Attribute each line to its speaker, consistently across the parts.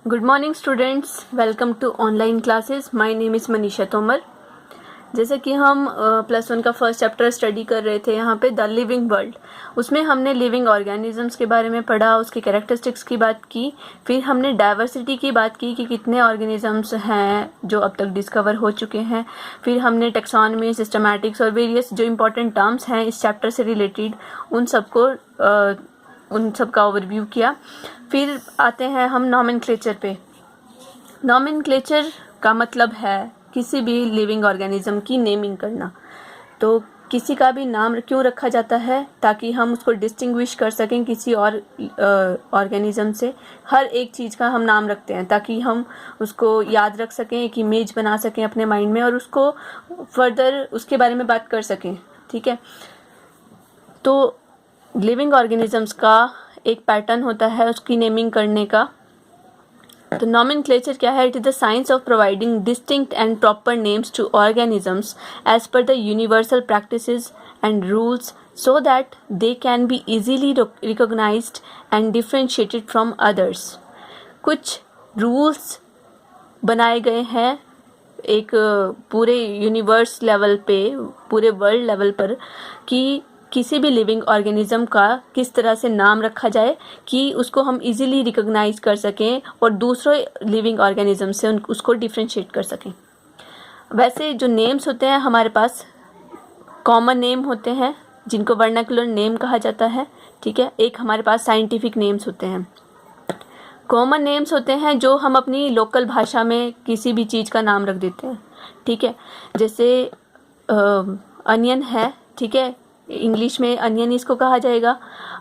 Speaker 1: Good morning students, welcome to online classes. My name is Manisha Tomar. जैसे कि हम +1 का फर्स्ट चैप्टर स्टडी कर रहे थे यहाँ पे द लिविंग वर्ल्ड। उसमें हमने लिविंग ऑर्गेनिजम्स के बारे में पढ़ा, उसकी कैरेक्टरिस्टिक्स की बात की, फिर हमने डाइवर्सिटी की बात की कि कितने ऑर्गेनिजम्स हैं जो अब तक डिस्कवर हो चुके हैं। फिर हमने टेक्सोनमी, सिस्टमैटिक्स और वेरियस जो इम्पोर्टेंट टर्म्स हैं इस चैप्टर से रिलेटेड उन सब का ओवरव्यू किया। फिर आते हैं हम नॉमेनक्लेचर पे। नॉमेनक्लेचर का मतलब है किसी भी लिविंग ऑर्गेनिज्म की नेमिंग करना। तो किसी का भी नाम क्यों रखा जाता है? ताकि हम उसको डिस्टिंग्विश कर सकें किसी और ऑर्गेनिज्म से। हर एक चीज़ का हम नाम रखते हैं ताकि हम उसको याद रख सकें, एक इमेज बना सकें अपने माइंड में और उसको फर्दर उसके बारे में बात कर सकें। ठीक है, तो लिविंग ऑर्गेनिजम्स का एक पैटर्न होता है उसकी नेमिंग करने का। तो नॉमेनक्लेचर क्या है? It is the science of providing distinct and proper names to organisms as per the universal practices and rules so that they can be easily recognised and differentiated from others. कुछ rules बनाए गए हैं एक पूरे universe level पे, पूरे world level पर, कि किसी भी लिविंग ऑर्गेनिज्म का किस तरह से नाम रखा जाए कि उसको हम इजीली रिकॉग्नाइज कर सकें और दूसरे लिविंग ऑर्गेनिज्म से उसको डिफ्रेंशिएट कर सकें। वैसे जो नेम्स होते हैं हमारे पास कॉमन नेम होते हैं जिनको वर्नाकुलर नेम कहा जाता है। ठीक है, एक हमारे पास साइंटिफिक नेम्स होते हैं। कॉमन नेम्स होते हैं जो हम अपनी लोकल भाषा में किसी भी चीज़ का नाम रख देते हैं। ठीक है, जैसे अनियन है। ठीक है, इंग्लिश में अनियन इसको कहा जाएगा।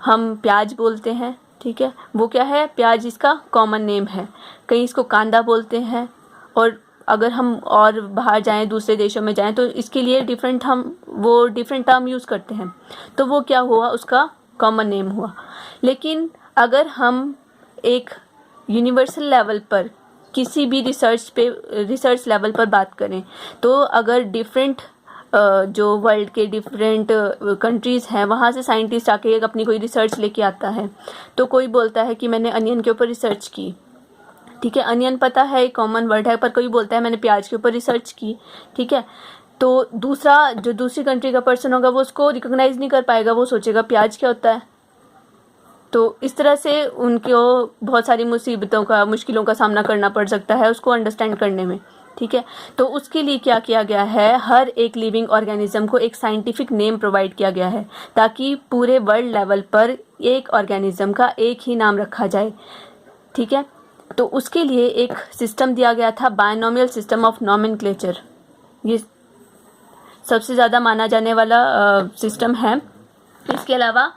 Speaker 1: हम प्याज बोलते हैं। ठीक है, वो क्या है? प्याज इसका कॉमन नेम है। कहीं इसको कांदा बोलते हैं। और अगर हम और बाहर जाएं, दूसरे देशों में जाएं, तो इसके लिए डिफरेंट टर्म यूज़ करते हैं। तो वो क्या हुआ? उसका कॉमन नेम हुआ। लेकिन अगर हम एक यूनिवर्सल लेवल पर किसी भी रिसर्च लेवल पर बात करें, तो अगर डिफरेंट जो वर्ल्ड के डिफरेंट कंट्रीज़ हैं वहाँ से साइंटिस्ट आके अपनी कोई रिसर्च लेके आता है, तो कोई बोलता है कि मैंने अनियन के ऊपर रिसर्च की। ठीक है, अनियन पता है एक कॉमन वर्ड है, पर कोई बोलता है मैंने प्याज के ऊपर रिसर्च की। ठीक है, तो दूसरी कंट्री का पर्सन होगा वो उसको रिकॉग्नाइज नहीं कर पाएगा, वो सोचेगा प्याज क्या होता है। तो इस तरह से उनको बहुत सारी मुश्किलों का सामना करना पड़ सकता है उसको अंडरस्टैंड करने में। ठीक है, तो उसके लिए क्या किया गया है? हर एक लिविंग ऑर्गेनिज्म को एक साइंटिफिक नेम प्रोवाइड किया गया है ताकि पूरे वर्ल्ड लेवल पर एक ऑर्गेनिज्म का एक ही नाम रखा जाए। ठीक है, तो उसके लिए एक सिस्टम दिया गया था, बायनोमियल सिस्टम ऑफ नॉमेनक्लेचर। ये सबसे ज़्यादा माना जाने वाला सिस्टम है। इसके अलावा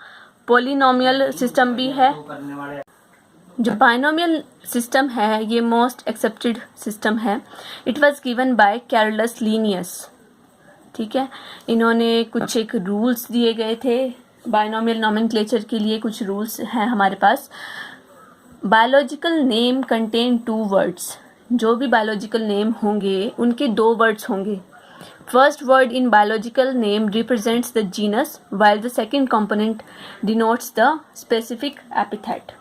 Speaker 1: पॉलिनोमियल सिस्टम भी है। जो बायनोमियल सिस्टम है ये मोस्ट एक्सेप्टेड सिस्टम है। It was given by Carolus Linnaeus. ठीक है, इन्होंने कुछ एक रूल्स दिए गए थे बायनोमियल नॉमेनक्लेचर के लिए। कुछ रूल्स हैं हमारे पास। Biological name contain 2 words. जो भी बायोलॉजिकल नेम होंगे उनके 2 वर्ड्स होंगे। First word in biological name represents the genus, while the second component denotes the specific epithet.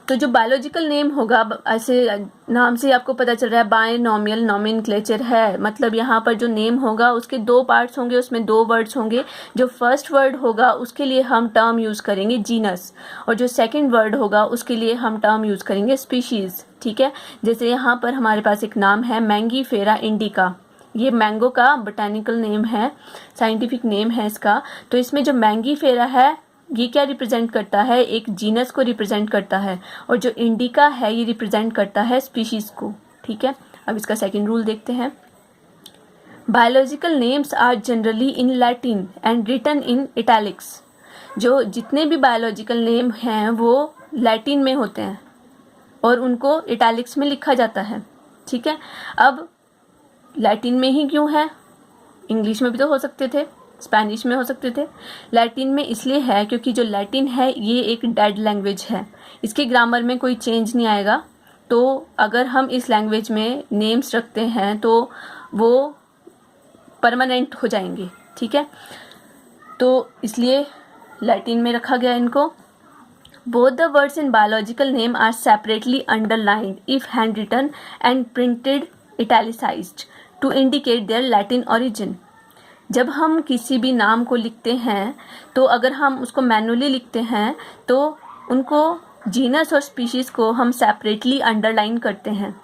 Speaker 1: तो जो बायोलॉजिकल नेम होगा, ऐसे नाम से आपको पता चल रहा है बायनोमियल नॉमेनक्लेचर है, मतलब यहाँ पर जो नेम होगा उसके 2 पार्ट्स होंगे, उसमें 2 वर्ड्स होंगे। जो फर्स्ट वर्ड होगा उसके लिए हम टर्म यूज़ करेंगे जीनस, और जो सेकंड वर्ड होगा उसके लिए हम टर्म यूज़ करेंगे स्पीशीज़। ठीक है, जैसे यहाँ पर हमारे पास एक नाम है मैंगीफेरा इंडिका। ये मैंगो का बोटेनिकल नेम है, साइंटिफिक नेम है इसका। तो इसमें जो मैंगीफेरा है ये क्या रिप्रेजेंट करता है? एक जीनस को रिप्रेजेंट करता है, और जो इंडिका है ये रिप्रेजेंट करता है स्पीशीज को। ठीक है, अब इसका सेकंड रूल देखते हैं। Biological names are generally in Latin and written in italics. जो जितने भी बायोलॉजिकल नेम हैं वो लैटिन में होते हैं और उनको इटैलिक्स में लिखा जाता है। ठीक है, अब लैटिन में ही क्यों है? इंग्लिश में भी तो हो सकते थे, स्पेनिश में हो सकते थे। लैटिन में इसलिए है क्योंकि जो लैटिन है ये एक डेड लैंग्वेज है, इसके ग्रामर में कोई चेंज नहीं आएगा। तो अगर हम इस लैंग्वेज में नेम्स रखते हैं तो वो परमानेंट हो जाएंगे। ठीक है, तो इसलिए लैटिन में रखा गया इनको। Both the words in biological name are separately underlined if handwritten and printed italicized to indicate their Latin origin. जब हम किसी भी नाम को लिखते हैं तो अगर हम उसको मैनुअली लिखते हैं तो उनको जीनस और स्पीशीज़ को हम सेपरेटली अंडरलाइन करते हैं,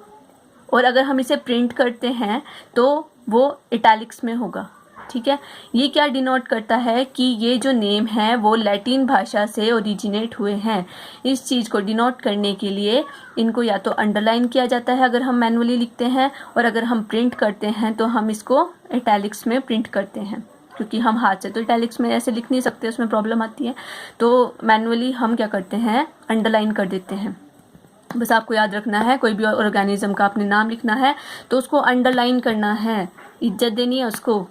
Speaker 1: और अगर हम इसे प्रिंट करते हैं तो वो इटैलिक्स में होगा। ठीक है, ये क्या डिनोट करता है कि ये जो नेम है वो लैटिन भाषा से ओरिजिनेट हुए हैं। इस चीज़ को डिनोट करने के लिए इनको या तो अंडरलाइन किया जाता है अगर हम मैनुअली लिखते हैं, और अगर हम प्रिंट करते हैं तो हम इसको इटैलिक्स में प्रिंट करते हैं, क्योंकि हम हाथ से तो इटैलिक्स में ऐसे लिख नहीं सकते, उसमें प्रॉब्लम आती है। तो मैनुअली हम क्या करते हैं, अंडरलाइन कर देते हैं। बस आपको याद रखना है, कोई भी ऑर्गेनिज्म का आपने नाम लिखना है तो उसको अंडरलाइन करना है, इज्जत देनी है उसको।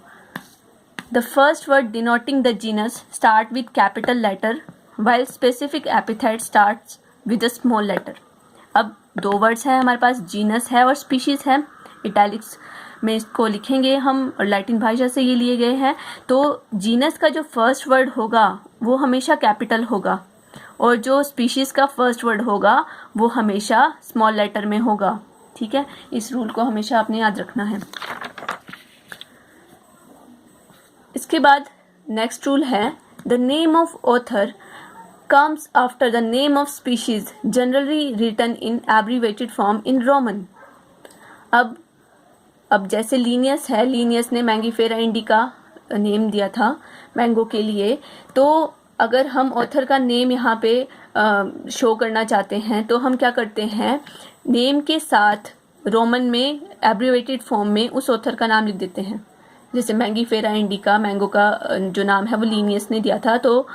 Speaker 1: The first word denoting the genus start with capital letter while specific epithet starts with a small letter. अब दो वर्ड्स हैं हमारे पास, जीनस है और स्पीशीज़ है। इटैलिक्स में इसको लिखेंगे हम और लैटिन भाषा से ये लिए गए हैं। तो जीनस का जो फर्स्ट वर्ड होगा वो हमेशा कैपिटल होगा, और जो स्पीशीज़ का फर्स्ट वर्ड होगा वो हमेशा स्मॉल लेटर में होगा। ठीक है, इस रूल को हमेशा आपने याद रखना है। इसके बाद नेक्स्ट रूल है, the name of author comes after the name of species generally written in abbreviated form in Roman. अब जैसे लीनियस है, लीनियस ने मैंगीफेरा इंडिका नेम दिया था मैंगो के लिए, तो अगर हम ऑथर का नेम यहाँ पे शो करना चाहते हैं तो हम क्या करते हैं, नेम के साथ रोमन में एब्रीवेटेड फॉर्म में उस ऑथर का नाम लिख देते हैं। जैसे मैंगीफेरा इंडिका, मैंगो का जो नाम है वो लीनियस ने दिया था, तो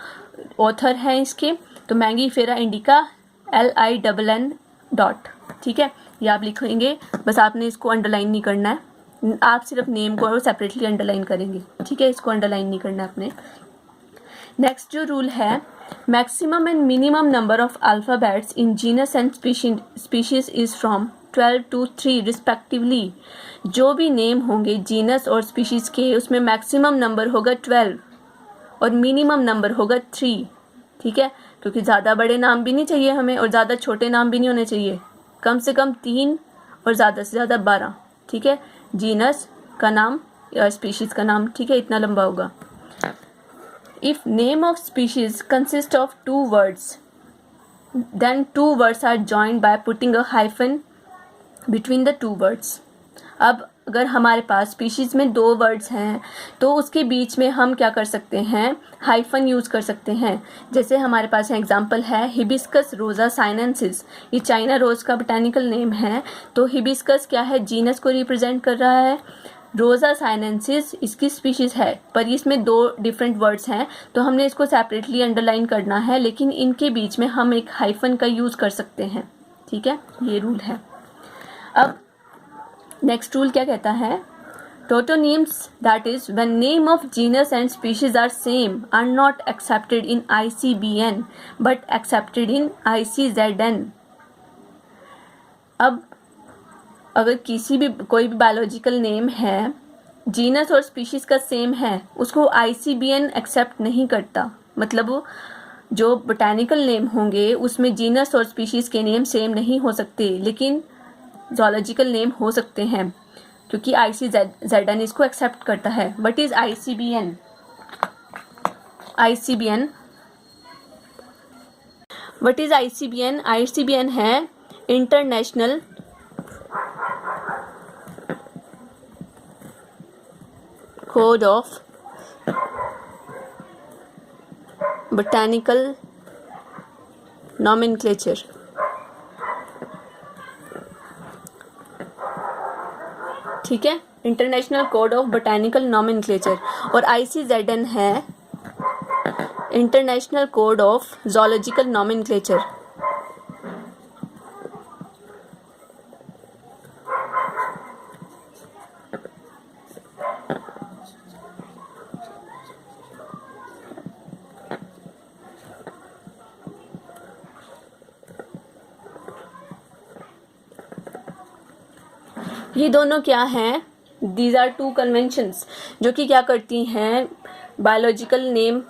Speaker 1: ऑथर है इसके तो मैंगीफेरा इंडिका LINN डॉट। ठीक है, ये आप लिखेंगे, बस आपने इसको अंडरलाइन नहीं करना है, आप सिर्फ नेम को सेपरेटली अंडरलाइन करेंगे। ठीक है, इसको अंडरलाइन नहीं करना है आपने। नेक्स्ट जो रूल है, maximum and minimum number of alphabets in genus and species is from 12 to 3 respectively. जो भी नेम होंगे जीनस और स्पीशीज़ के, उसमें मैक्सिमम नंबर होगा 12 और मिनिमम नंबर होगा 3। ठीक है, क्योंकि ज़्यादा बड़े नाम भी नहीं चाहिए हमें और ज़्यादा छोटे नाम भी नहीं होने चाहिए, कम से कम 3 और ज़्यादा से ज़्यादा 12। ठीक है, जीनस का नाम या स्पीशीज़ का नाम, ठीक है, इतना लंबा होगा। If name of species consist of 2 words, then 2 words are joined by putting a hyphen between the 2 words। अब अगर हमारे पास स्पीशीज़ में 2 वर्ड्स हैं तो उसके बीच में हम क्या कर सकते हैं, हाइफन यूज़ कर सकते हैं। जैसे हमारे पास एग्जांपल है हिबिस्कस रोजा साइनेंसिस, ये चाइना रोज का बोटैनिकल नेम है। तो हिबिस्कस क्या है, जीनस को रिप्रेजेंट कर रहा है, रोजा साइनेंसिस इसकी स्पीशीज़ है, पर इसमें 2 डिफरेंट वर्ड्स हैं तो हमने इसको सेपरेटली अंडरलाइन करना है, लेकिन इनके बीच में हम एक हाइफन का यूज़ कर सकते हैं। ठीक है, ये रूल है। अब नेक्स्ट रूल क्या कहता है, totonyms that is when name of genus and species are same are not accepted in ICBN but accepted in ICZN। अब अगर कोई भी बायोलॉजिकल नेम है, जीनस और स्पीशीज का सेम है, उसको ICBN एक्सेप्ट नहीं करता। मतलब जो बोटैनिकल नेम होंगे उसमें जीनस और स्पीशीज के नेम सेम नहीं हो सकते, लेकिन ज़ूलॉजिकल नेम हो सकते हैं क्योंकि ICZN इसको एक्सेप्ट करता है। What is ICBN? What is ICBN? ICBN है international code of botanical nomenclature. ठीक है, international code of botanical nomenclature. और ICZN है international code of zoological nomenclature. ये दोनों क्या हैं, दीज आर 2 कन्वेंशंस जो कि क्या करती हैं, बायोलॉजिकल नेम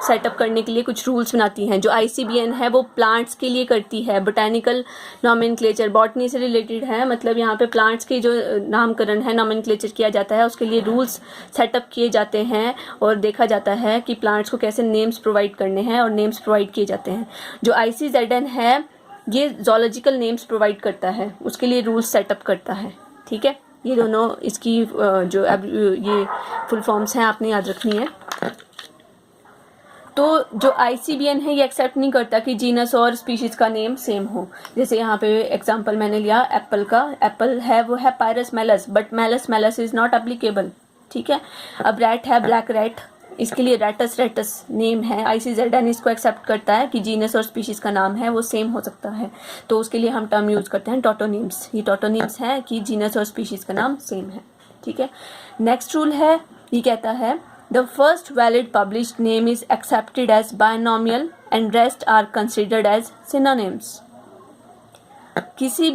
Speaker 1: सेटअप करने के लिए कुछ रूल्स बनाती हैं। जो ICBN है वो प्लांट्स के लिए करती है, बोटैनिकल नॉमेनक्लेचर बॉटनी से रिलेटेड है, मतलब यहाँ पे प्लांट्स के जो नामकरण है नॉमेनक्लेचर किया जाता है, उसके लिए रूल्स सेटअप किए जाते हैं और देखा जाता है कि प्लांट्स को कैसे नेम्स प्रोवाइड करने हैं और नेम्स प्रोवाइड किए जाते हैं। जो ICZN है ये जोलॉजिकल नेम्स प्रोवाइड करता है, उसके लिए रूल्स सेटअप करता है। ठीक है, ये दोनों इसकी जो ये फुल फॉर्म्स हैं आपने याद रखनी है। तो जो ICBN है ये एक्सेप्ट नहीं करता कि जीनस और स्पीशीज का नेम सेम हो। जैसे यहाँ पे एग्जांपल मैंने लिया एप्पल का, एप्पल है वो है Pyrus malus, but Malus malus is not applicable. ठीक है, अब रैट है ब्लैक रैट, इसके लिए रैटस रैटस नेम है, ICZN इसको एक्सेप्ट करता है कि जीनस और स्पीशीज का नाम है वो सेम हो सकता है, तो उसके लिए हम टर्म यूज करते हैं टोटोनिम्स। ये टोटोनिम्स है कि जीनस और स्पीशीज का नाम सेम है। ठीक है, नेक्स्ट रूल है, ये कहता है the first valid published name is accepted as binomial and rest are considered as synonyms. किसी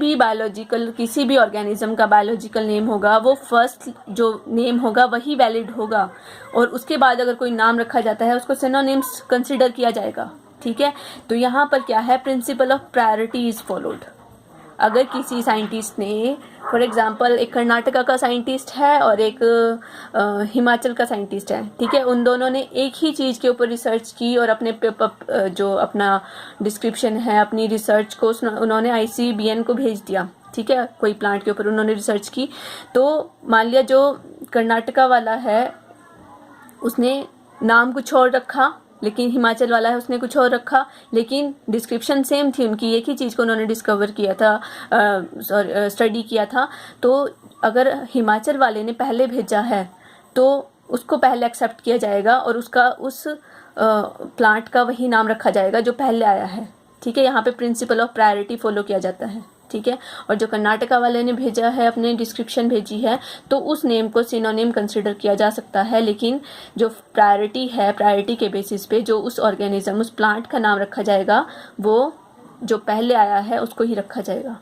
Speaker 1: भी ऑर्गेनिज्म का बायोलॉजिकल नेम होगा वो फर्स्ट जो नेम होगा वही वैलिड होगा, और उसके बाद अगर कोई नाम रखा जाता है उसको सिनोनिम्स कंसिडर किया जाएगा। ठीक है, तो यहाँ पर क्या है, principle of priority is followed. अगर किसी साइंटिस्ट ने, फॉर एग्जांपल एक कर्नाटका का साइंटिस्ट है और एक हिमाचल का साइंटिस्ट है, ठीक है, उन दोनों ने एक ही चीज़ के ऊपर रिसर्च की और अपने पेपर जो अपना डिस्क्रिप्शन है अपनी रिसर्च को उन्होंने ICBN को भेज दिया। ठीक है, कोई प्लांट के ऊपर उन्होंने रिसर्च की, तो मान लिया जो कर्नाटका वाला है उसने नाम कुछ और रखा, लेकिन हिमाचल वाला है उसने कुछ और रखा, लेकिन डिस्क्रिप्शन सेम थी उनकी, एक ही चीज़ को उन्होंने डिस्कवर किया था, स्टडी किया था। तो अगर हिमाचल वाले ने पहले भेजा है तो उसको पहले एक्सेप्ट किया जाएगा और उसका उस प्लांट का वही नाम रखा जाएगा जो पहले आया है। ठीक है, यहाँ पे प्रिंसिपल ऑफ प्रायोरिटी फॉलो किया जाता है। ठीक है, और जो कर्नाटका वाले ने भेजा है अपने डिस्क्रिप्शन भेजी है तो उस नेम को सिनोनिम कंसिडर किया जा सकता है, लेकिन जो प्रायोरिटी है, प्रायोरिटी के बेसिस पे जो उस ऑर्गेनिज्म उस प्लांट का नाम रखा जाएगा वो जो पहले आया है उसको ही रखा जाएगा।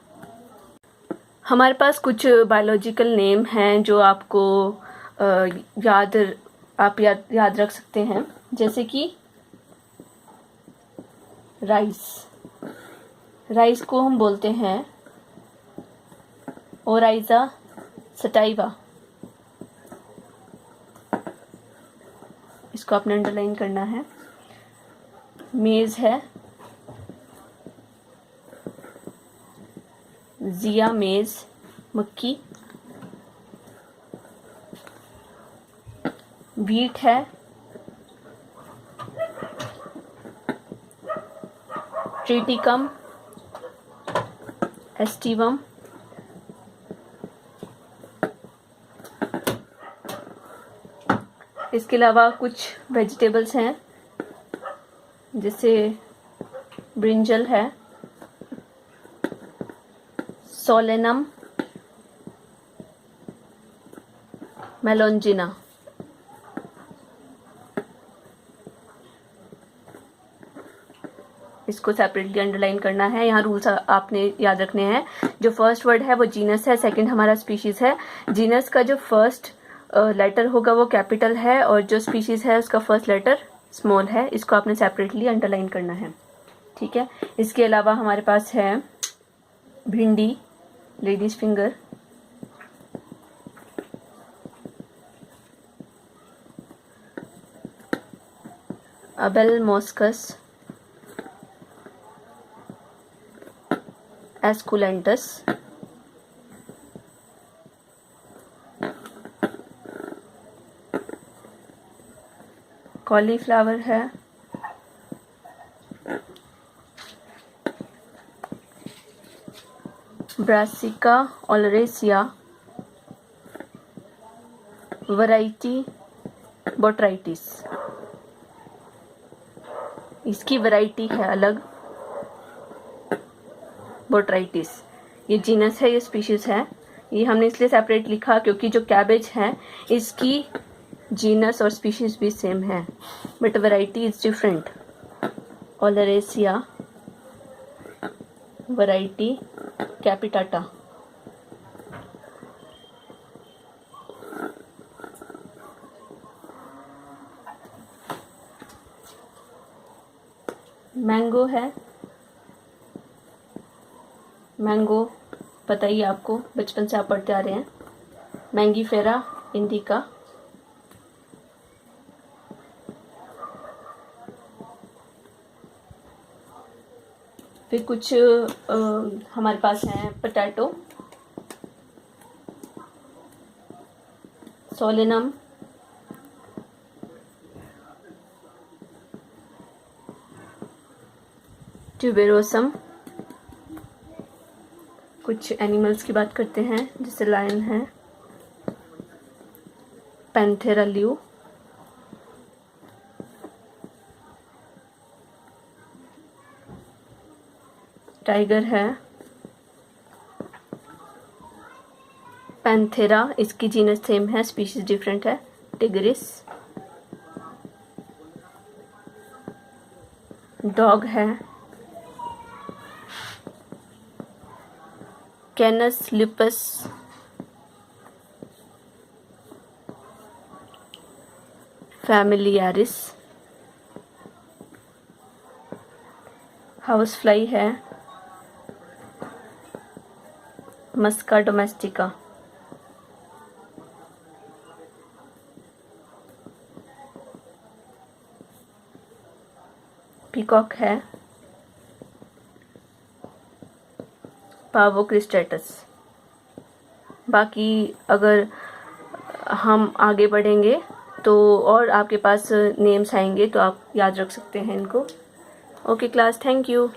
Speaker 1: हमारे पास कुछ बायोलॉजिकल नेम हैं जो आपको याद रख सकते हैं, जैसे कि राइस को हम बोलते हैं ओराइजा सटाइवा, इसको आपने अंडरलाइन करना है। मेज है जिया मेज मक्की। वीट है ट्रिटिकम एस्टिवम। इसके अलावा कुछ वेजिटेबल्स हैं जैसे ब्रिंजल है, सोलेनम, मेलोंजिना। इसको सेपरेटली अंडरलाइन करना है। यहाँ रूल्स आपने याद रखने हैं। जो फर्स्ट वर्ड है वो जीनस है, सेकंड हमारा स्पीशीज है। जीनस का जो फर्स्ट लेटर होगा वो कैपिटल है और जो स्पीशीज है उसका फर्स्ट लेटर स्मॉल है। इसको आपने सेपरेटली अंडरलाइन करना है। ठीक है, इसके अलावा हमारे पास है भिंडी, ladies finger, Abelmoschus, esculentus, cauliflower है, ब्रासिका ओलरेसिया, वैरायटी बोट्राइटिस। इसकी वैरायटी है अलग, बोट्राइटिस। ये जीनस है, ये स्पीशीज है। ये हमने इसलिए सेपरेट लिखा क्योंकि जो कैबेज है इसकी जीनस और स्पीशीज भी सेम है but variety is different. ओलरेसिया variety capitata. Mango है, मैंगो पता ही है आपको, बचपन से आप पढ़ते आ रहे हैं। मैंगीफेरा इंडिका, फिर कुछ हमारे पास हैं पोटैटो, सोलेनम, ट्यूबेरोसम। कुछ एनिमल्स की बात करते हैं, जैसे लायन है, पैंथेरा ल्यू, टाइगर है, पैंथेरा, इसकी जीनस सेम है, स्पीशीज डिफरेंट है, टिग्रिस। डॉग है, कैनस लुपस, फैमिलियारिस। हाउस फ्लाई है, मस्का डोमेस्टिका। पीकॉक है, पावो क्रिस्टेटस। बाकी अगर हम आगे बढ़ेंगे तो और आपके पास नेम्स आएंगे तो आप याद रख सकते हैं इनको। Okay class, thank you.